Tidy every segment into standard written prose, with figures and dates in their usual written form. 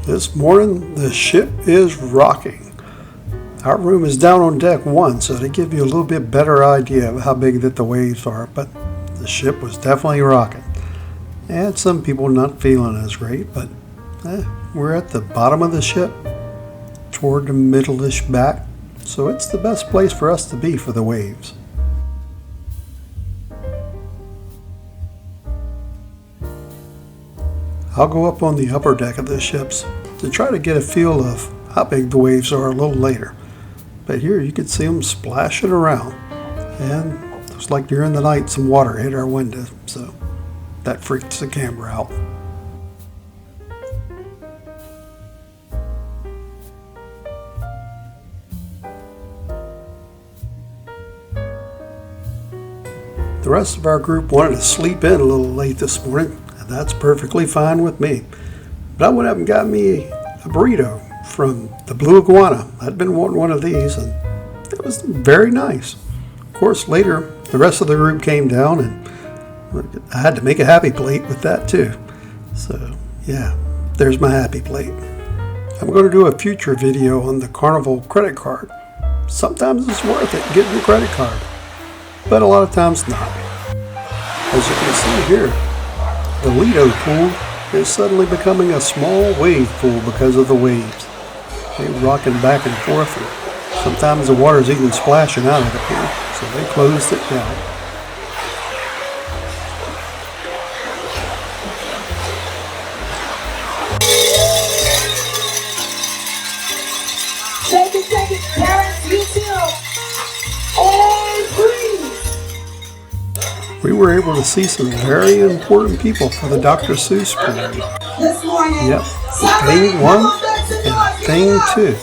This morning, the ship is rocking. Our room is down on deck 1, so to give you a little bit better idea of how big that the waves are, but the ship was definitely rocking. And some people not feeling as great, but we're at the bottom of the ship, toward the middle-ish back, so it's the best place for us to be for the waves. I'll go up on the upper deck of the ships to try to get a feel of how big the waves are a little later. But here you can see them splashing around, and looks like during the night some water hit our window, so that freaks the camera out. The rest of our group wanted to sleep in a little late this morning, and that's perfectly fine with me. But I went up and got me a burrito from the Blue Iguana. I'd been wanting one of these, and it was very nice. Of course, later, the rest of the group came down, and I had to make a happy plate with that too. So, yeah, there's my happy plate. I'm going to do a future video on the Carnival credit card. Sometimes it's worth it getting a credit card, but a lot of times not. As you can see here, the Lido pool is suddenly becoming a small wave pool because of the waves. They're rocking back and forth, and sometimes the water's even splashing out of it here, so they closed it down. Take it, parents, you too. And please. We were able to see some very important people for the Dr. Seuss Parade. This morning. Yep, thing 1 and thing 2.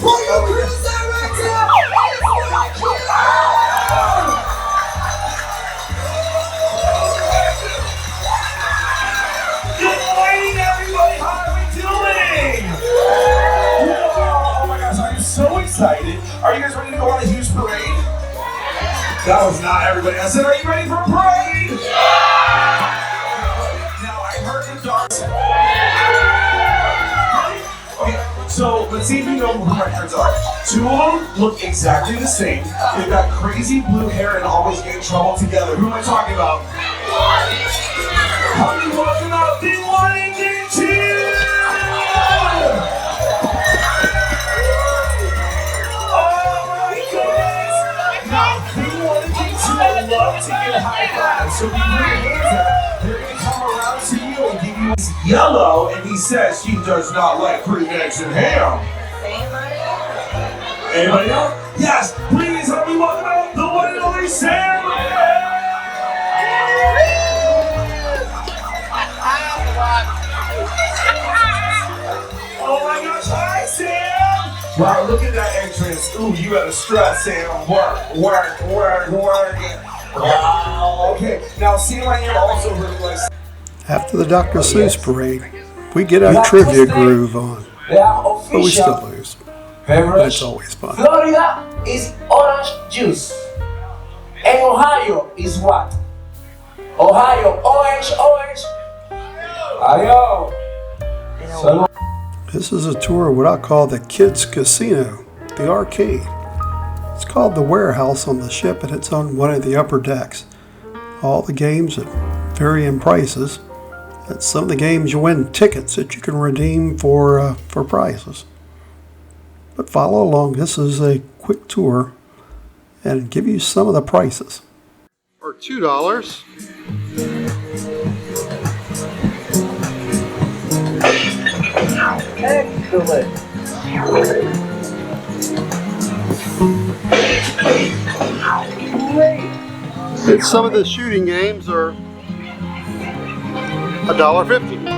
So excited. Are you guys ready to go on a huge parade? That was not everybody. I said, are you ready for a parade? Yeah! Now, I heard the dogs. Okay, so let's see if you know who my friends are. 2 of them look exactly the same. They've got crazy blue hair and always get in trouble together. Who am I talking about? How many walking out? Thing 1 and thing 2! I love to get high fives, so we put your hands up. They're going to come around to you and give you this yellow, and he says she does not like cream eggs and ham. Anybody else? Yes, please help me welcome out the one and only Sam. Oh my gosh, hi Sam. Wow, look at that entrance. Ooh, you got to stress, Sam. Work. Wow, okay. Now, Sam, I am also really like... After the Dr. Seuss Parade, we get our trivia groove on, but we still lose. But it's always fun. Florida is orange juice. And Ohio is what? Ohio, orange. Ohio. This is a tour of what I call the Kids Casino, the arcade. It's called the Warehouse on the ship, and it's on one of the upper decks. All the games at varying prices. And some of the games you win tickets that you can redeem for prizes. But follow along. This is a quick tour and give you some of the prices. For $2. Excellent. And some of the shooting games are $1.50.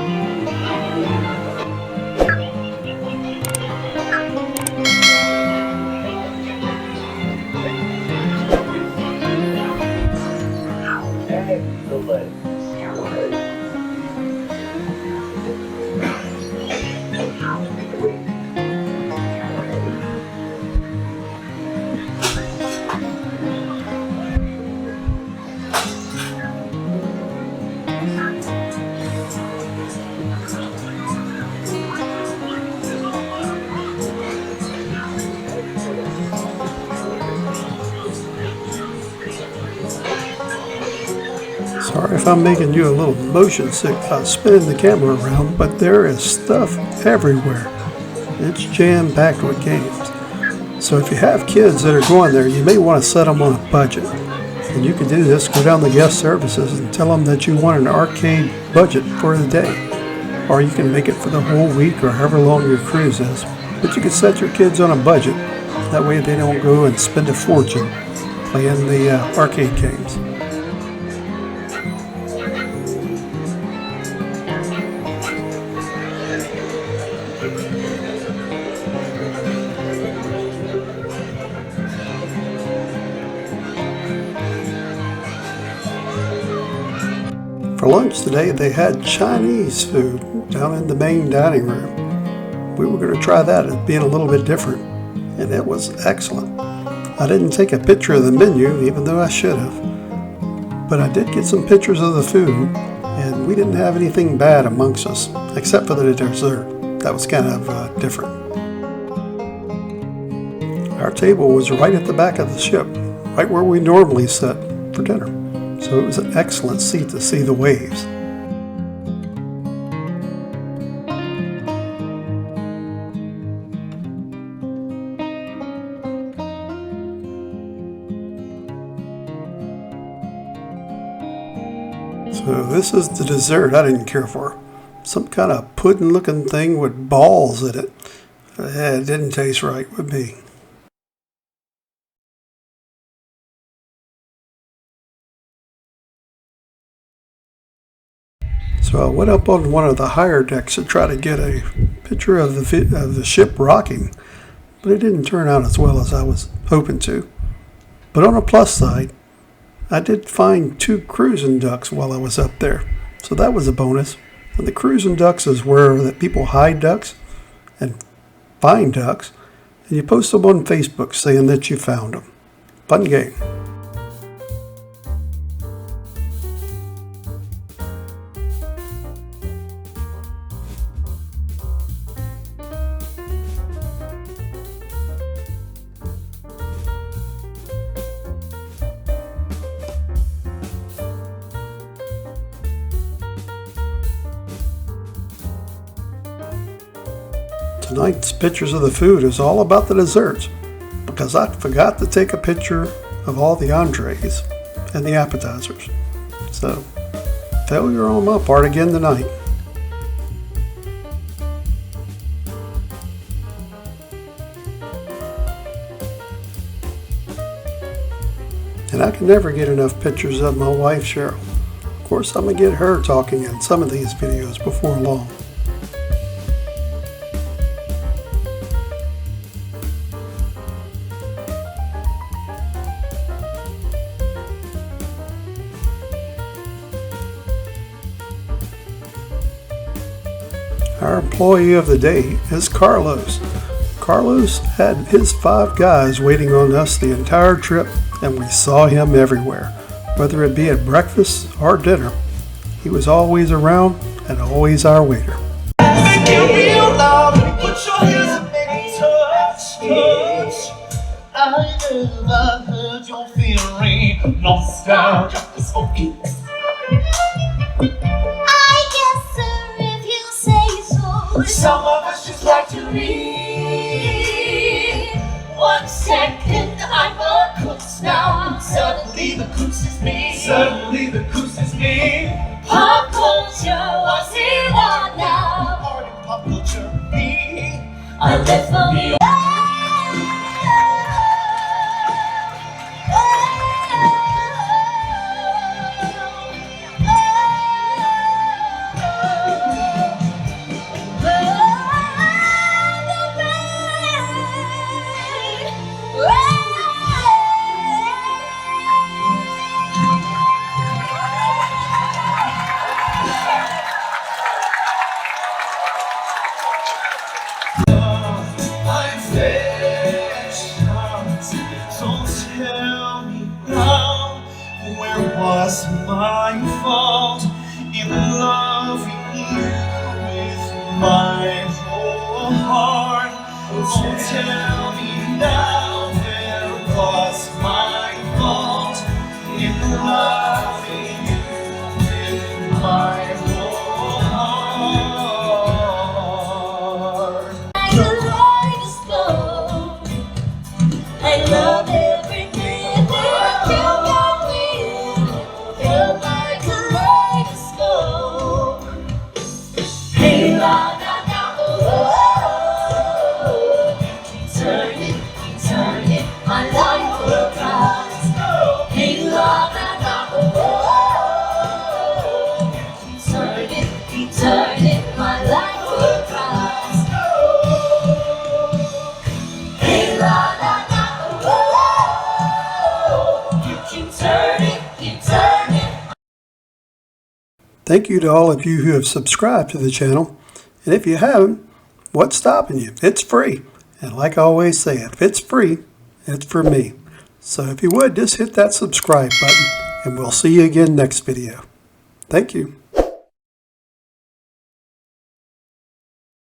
Sorry if I'm making you a little motion sick spinning the camera around, but there is stuff everywhere. It's jam-packed with games. So if you have kids that are going there, you may want to set them on a budget. And you can do this, go down to guest services and tell them that you want an arcade budget for the day. Or you can make it for the whole week or however long your cruise is. But you can set your kids on a budget. That way they don't go and spend a fortune playing the arcade games. For lunch today, they had Chinese food down in the main dining room. We were going to try that as being a little bit different, and it was excellent. I didn't take a picture of the menu, even though I should have. But I did get some pictures of the food, and we didn't have anything bad amongst us, except for the dessert. That was kind of different. Our table was right at the back of the ship, right where we normally sit for dinner. So it was an excellent seat to see the waves. So this is the dessert I didn't care for. Some kind of pudding looking thing with balls in it. It didn't taste right with me. So I went up on one of the higher decks to try to get a picture of the ship rocking, but it didn't turn out as well as I was hoping to. But on a plus side, I did find 2 cruising ducks while I was up there, so that was a bonus. And the cruising ducks is where that people hide ducks and find ducks, and you post them on Facebook saying that you found them. Fun game. Tonight's pictures of the food is all about the desserts, because I forgot to take a picture of all the entrees and the appetizers. So, failure on my part again tonight. And I can never get enough pictures of my wife Cheryl. Of course, I'm going to get her talking in some of these videos before long. Our employee of the day is Carlos. Carlos had his 5 guys waiting on us the entire trip, and we saw him everywhere, whether it be at breakfast or dinner. He was always around and always our waiter. Make you feel love, put your hands and make me touch. I never heard your feeling, nostalgia is funky. Some of us just like to read. 1 second I'm a coos now. Suddenly the coos is me. Suddenly the coos is me. Pop culture, what's it on now? Party pop culture, me. I live for me. Was my fault in loving you with my whole heart? Oh, tell me now, where was my fault in loving you Thank you to all of you who have subscribed to the channel. And if you haven't, what's stopping you? It's free. And like I always say, if it's free, it's for me. So if you would, just hit that subscribe button, and we'll see you again next video. Thank you.